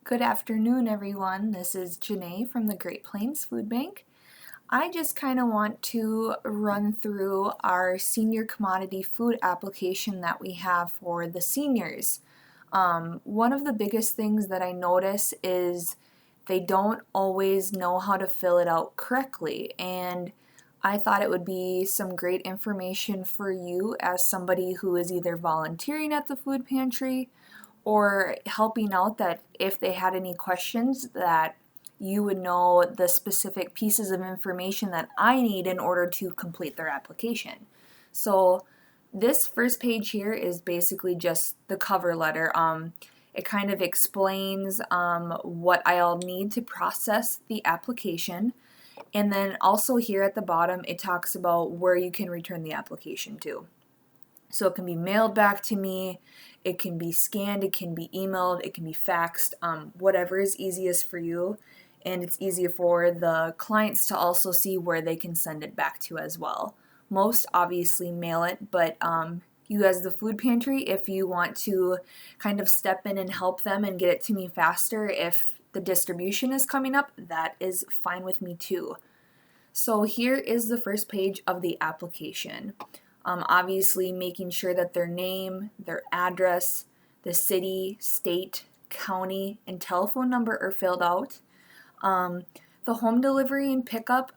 Good afternoon, everyone. This is Janae from the Great Plains Food Bank. I just kind of want to run through our senior commodity food application that we have for the seniors. One of the biggest things that I notice is they don't always know how to fill it out correctly, and I thought it would be some great information for you as somebody who is either volunteering at the food pantry or helping out, that if they had any questions that you would know the specific pieces of information that I need in order to complete their application. So this first page here is basically just the cover letter. It kind of explains what I'll need to process the application. And then also here at the bottom, it talks about where you can return the application to. So it can be mailed back to me, it can be scanned, it can be emailed, it can be faxed, whatever is easiest for you. And it's easy for the clients to also see where they can send it back to as well. Most obviously mail it, but you as the food pantry, if you want to kind of step in and help them and get it to me faster if the distribution is coming up, that is fine with me too. So here is the first page of the application. Obviously making sure that their name, their address, the city, state, county, and telephone number are filled out. The home delivery and pickup,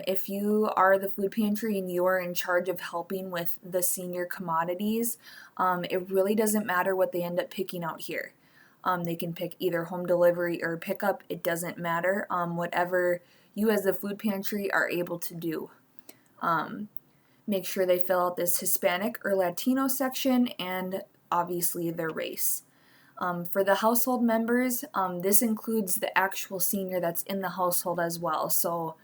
if you are the food pantry and you are in charge of helping with the senior commodities, it really doesn't matter what they end up picking out here. They can pick either home delivery or pickup, it doesn't matter, whatever you as the food pantry are able to do. Make sure they fill out this Hispanic or Latino section and obviously their race. For the household members, this includes the actual senior that's in the household as well. So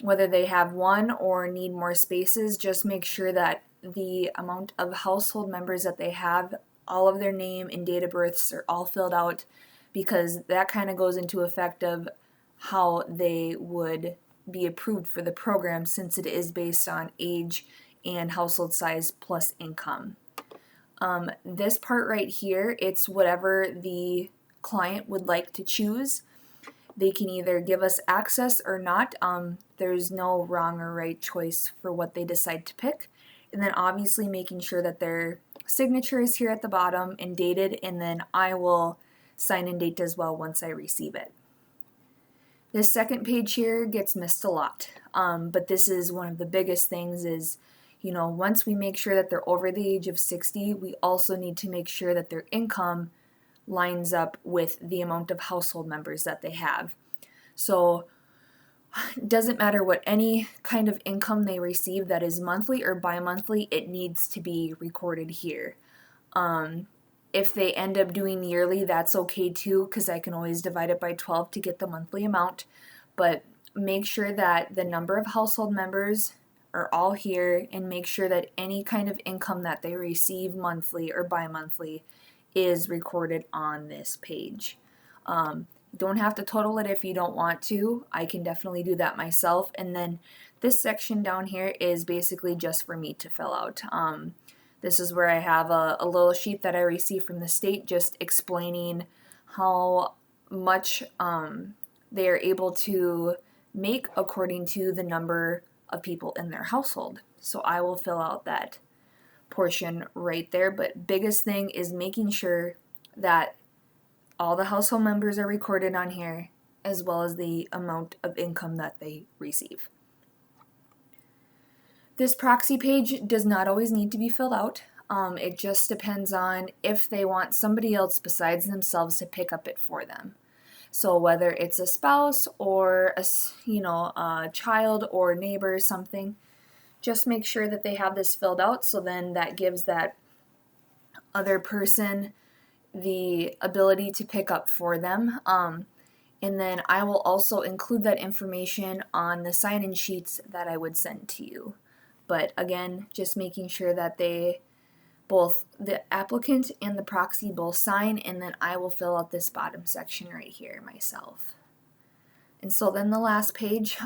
whether they have one or need more spaces, just make sure that the amount of household members that they have, all of their name and date of births are all filled out, because that kind of goes into effect of how they would be approved for the program, since it is based on age and household size plus income. This part right here, it's whatever the client would like to choose. They can either give us access or not. There's no wrong or right choice for what they decide to pick. And then obviously making sure that their signature is here at the bottom and dated, and then I will sign and date as well once I receive it. This second page here gets missed a lot, but this is one of the biggest things is, once we make sure that they're over the age of 60, we also need to make sure that their income lines up with the amount of household members that they have. So it doesn't matter what any kind of income they receive that is monthly or bi-monthly, it needs to be recorded here. If they end up doing yearly, that's okay too, because I can always divide it by 12 to get the monthly amount. But make sure that the number of household members are all here, and make sure that any kind of income that they receive monthly or bi-monthly is recorded on this page. Don't have to total it if you don't want to. I can definitely do that myself. And then this section down here is basically just for me to fill out. This is where I have a little sheet that I received from the state just explaining how much they are able to make according to the number of people in their household. So I will fill out that portion right there. But biggest thing is making sure that all the household members are recorded on here, as well as the amount of income that they receive. This proxy page does not always need to be filled out. It just depends on if they want somebody else besides themselves to pick up it for them. So whether it's a spouse or a child or neighbor or something, just make sure that they have this filled out, so then that gives that other person the ability to pick up for them. And then I will also include that information on the sign-in sheets that I would send to you. But again, just making sure that both the applicant and the proxy both sign, and then I will fill out this bottom section right here myself. And so then the last page,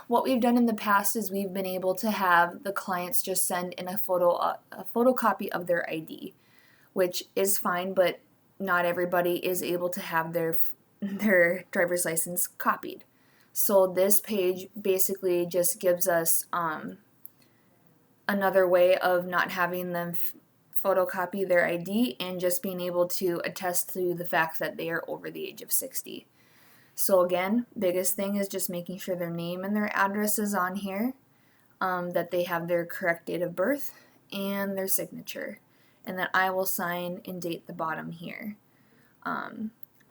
what we've done in the past is we've been able to have the clients just send in a photocopy of their ID, which is fine, but not everybody is able to have their driver's license copied. So this page basically just gives us another way of not having them photocopy their ID and just being able to attest to the fact that they are over the age of 60. So again, biggest thing is just making sure their name and their address is on here, that they have their correct date of birth and their signature, and then I will sign and date the bottom here.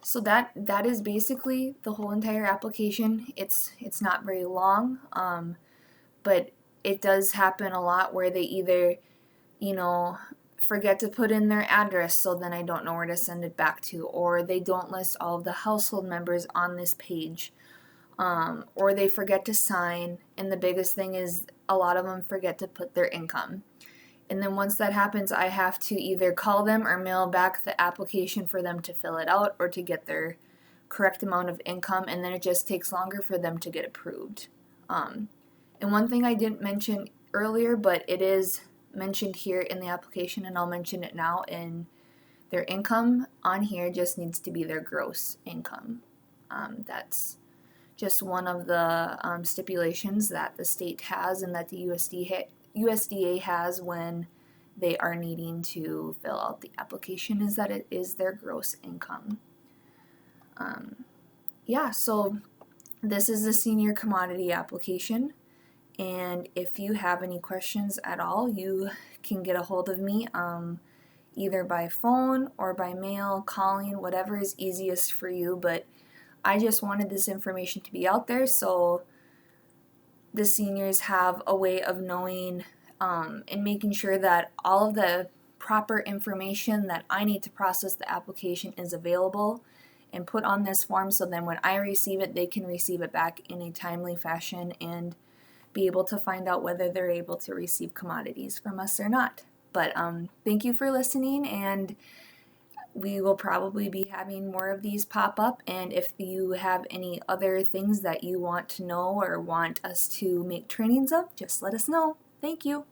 So that is basically the whole entire application. It's not very long, but it does happen a lot where they either, forget to put in their address, so then I don't know where to send it back to, or they don't list all of the household members on this page, or they forget to sign, and the biggest thing is a lot of them forget to put their income. And then once that happens, I have to either call them or mail back the application for them to fill it out or to get their correct amount of income, and then it just takes longer for them to get approved. And one thing I didn't mention earlier, but it is mentioned here in the application, and I'll mention it now, in their income on here just needs to be their gross income. That's just one of the stipulations that the state has and that the USDA has when they are needing to fill out the application, is that it is their gross income. So this is the senior commodity application, and if you have any questions at all, you can get a hold of me either by phone or by mail, calling, whatever is easiest for you, but I just wanted this information to be out there so the seniors have a way of knowing and making sure that all of the proper information that I need to process the application is available and put on this form, so then when I receive it, they can receive it back in a timely fashion and be able to find out whether they're able to receive commodities from us or not. But thank you for listening, and we will probably be having more of these pop up, and if you have any other things that you want to know or want us to make trainings of, just let us know. Thank you.